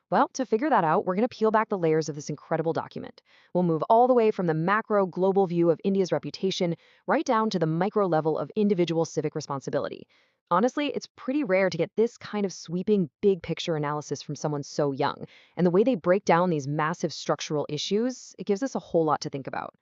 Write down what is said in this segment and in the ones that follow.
Well, to figure that out, we're going to peel back the layers of this incredible document. We'll move all the way from the macro global view of India's reputation right down to the micro level of individual civic responsibility. Honestly, it's pretty rare to get this kind of sweeping big picture analysis from someone so young. And the way they break down these massive structural issues, it gives us a whole lot to think about.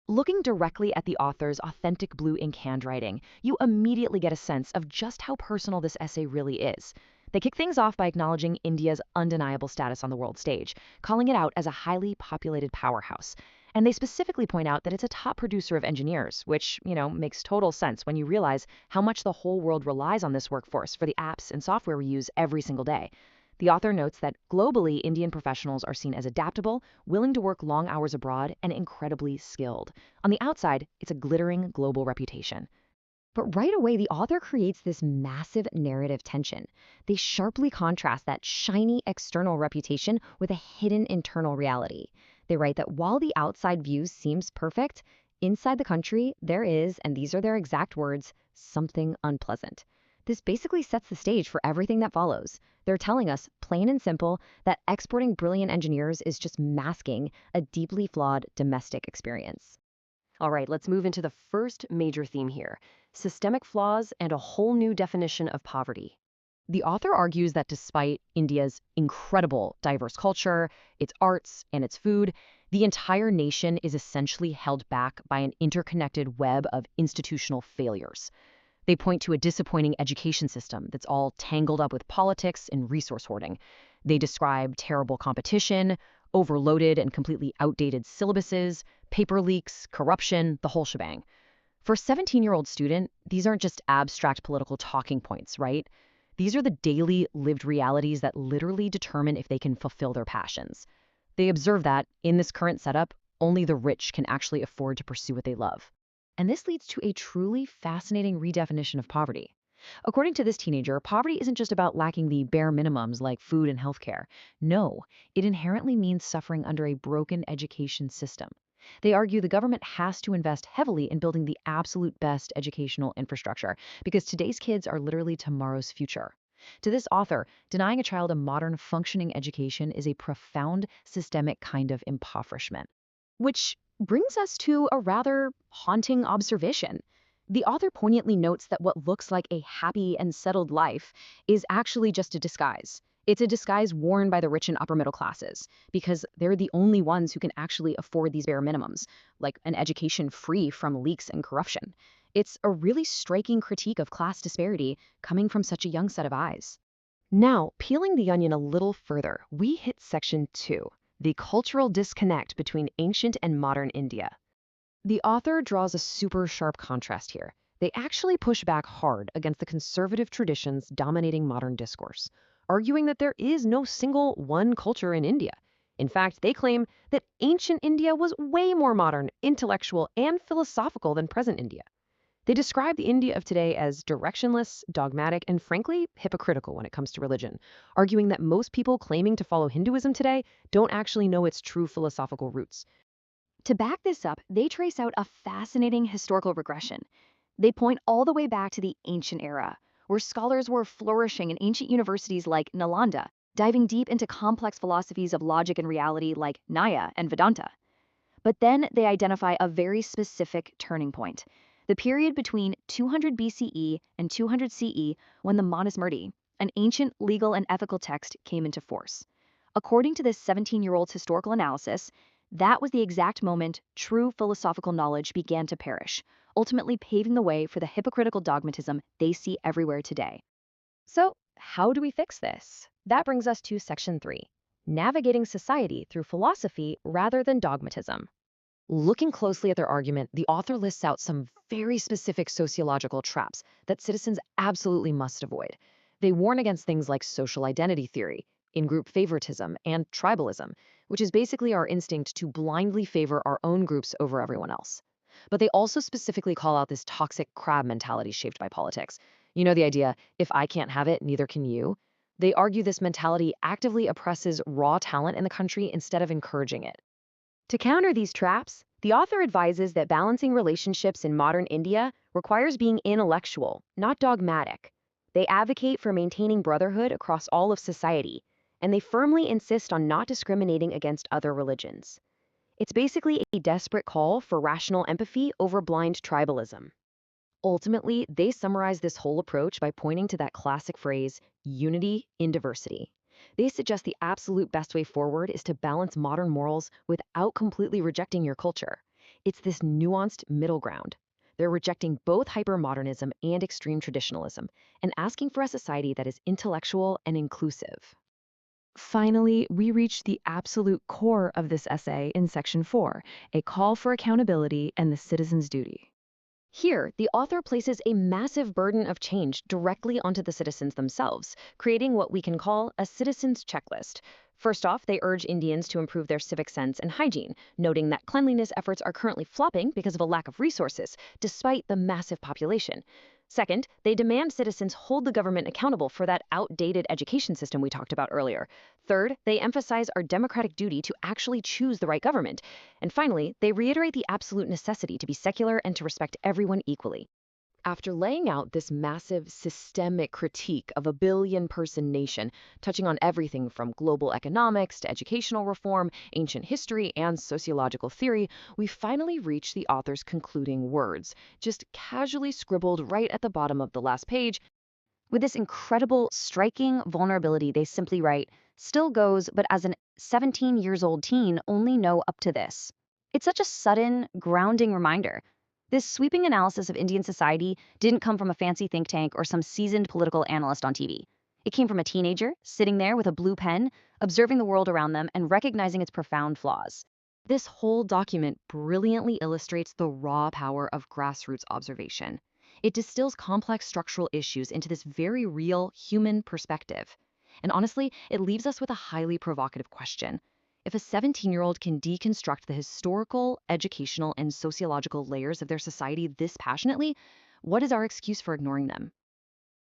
Looking directly at the author's authentic blue ink handwriting, you immediately get a sense of just how personal this essay really is. They kick things off by acknowledging India's undeniable status on the world stage, calling it out as a highly populated powerhouse. And they specifically point out that it's a top producer of engineers, which, makes total sense when you realize how much the whole world relies on this workforce for the apps and software we use every single day. The author notes that globally, Indian professionals are seen as adaptable, willing to work long hours abroad, and incredibly skilled. On the outside, it's a glittering global reputation. But right away, the author creates this massive narrative tension. They sharply contrast that shiny external reputation with a hidden internal reality. They write that while the outside view seems perfect, inside the country, there is, and these are their exact words, something unpleasant. This basically sets the stage for everything that follows. They're telling us, plain and simple, that exporting brilliant engineers is just masking a deeply flawed domestic experience. All right, let's move into the first major theme here: systemic flaws and a whole new definition of poverty. The author argues that despite India's incredible diverse culture, its arts, and its food, the entire nation is essentially held back by an interconnected web of institutional failures. They point to a disappointing education system that's all tangled up with politics and resource hoarding. They describe terrible competition, overloaded and completely outdated syllabuses, paper leaks, corruption, the whole shebang. For a 17-year-old student, these aren't just abstract political talking points, right? These are the daily lived realities that literally determine if they can fulfill their passions. They observe that, in this current setup, only the rich can actually afford to pursue what they love. And this leads to a truly fascinating redefinition of poverty. According to this teenager, poverty isn't just about lacking the bare minimums like food and healthcare. No, it inherently means suffering under a broken education system. They argue the government has to invest heavily in building the absolute best educational infrastructure because today's kids are literally tomorrow's future. To this author, denying a child a modern, functioning education is a profound systemic kind of impoverishment. Which brings us to a rather haunting observation. The author poignantly notes that what looks like a happy and settled life is actually just a disguise. It's a disguise worn by the rich and upper middle classes, because they're the only ones who can actually afford these bare minimums, like an education free from leaks and corruption. It's a really striking critique of class disparity coming from such a young set of eyes. Now, peeling the onion a little further, we hit section 2. The cultural disconnect between ancient and modern India. The author draws a super sharp contrast here. They actually push back hard against the conservative traditions dominating modern discourse, arguing that there is no single one culture in India. In fact, they claim that ancient India was way more modern, intellectual, and philosophical than present India. They describe the India of today as directionless, dogmatic, and frankly, hypocritical when it comes to religion, arguing that most people claiming to follow Hinduism today don't actually know its true philosophical roots. To back this up, they trace out a fascinating historical regression. They point all the way back to the ancient era, where scholars were flourishing in ancient universities like Nalanda, diving deep into complex philosophies of logic and reality like Nyaya and Vedanta. But then they identify a very specific turning point: the period between 200 BCE and 200 CE, when the Manusmriti, an ancient legal and ethical text, came into force. According to this 17-year-old's historical analysis, that was the exact moment true philosophical knowledge began to perish, ultimately paving the way for the hypocritical dogmatism they see everywhere today. So, how do we fix this? That brings us to section 3: navigating society through philosophy rather than dogmatism. Looking closely at their argument, the author lists out some very specific sociological traps that citizens absolutely must avoid. They warn against things like social identity theory, in-group favoritism, and tribalism, which is basically our instinct to blindly favor our own groups over everyone else. But they also specifically call out this toxic crab mentality shaped by politics. You know the idea, if I can't have it, neither can you? They argue this mentality actively oppresses raw talent in the country instead of encouraging it. To counter these traps, the author advises that balancing relationships in modern India requires being intellectual, not dogmatic. They advocate for maintaining brotherhood across all of society, and they firmly insist on not discriminating against other religions. It's basically a desperate call for rational empathy over blind tribalism. Ultimately, they summarize this whole approach by pointing to that classic phrase, unity in diversity. They suggest the absolute best way forward is to balance modern morals without completely rejecting your culture. It's this nuanced middle ground. They're rejecting both hypermodernism and extreme traditionalism and asking for a society that is intellectual and inclusive. Finally, we reach the absolute core of this essay in Section 4, a call for accountability and the citizen's duty. Here, the author places a massive burden of change directly onto the citizens themselves, creating what we can call a citizen's checklist. First off, they urge Indians to improve their civic sense and hygiene, noting that cleanliness efforts are currently flopping because of a lack of resources, despite the massive population. Second, they demand citizens hold the government accountable for that outdated education system we talked about earlier. Third, they emphasize our democratic duty to actually choose the right government. And finally, they reiterate the absolute necessity to be secular and to respect everyone equally. After laying out this massive systemic critique of a billion-person nation, touching on everything from global economics to educational reform, ancient history, and sociological theory, we finally reach the author's concluding words, just casually scribbled right at the bottom of the last page. With this incredible, striking vulnerability, they simply write, "Still goes, but as an 17 years old teen, only know up to this." It's such a sudden, grounding reminder. This sweeping analysis of Indian society didn't come from a fancy think tank or some seasoned political analyst on TV. It came from a teenager sitting there with a blue pen, observing the world around them and recognizing its profound flaws. This whole document brilliantly illustrates the raw power of grassroots observation. It distills complex structural issues into this very real human perspective. And honestly, it leaves us with a highly provocative question. If a 17-year-old can deconstruct the historical, educational, and sociological layers of their society this passionately, what is our excuse for ignoring them?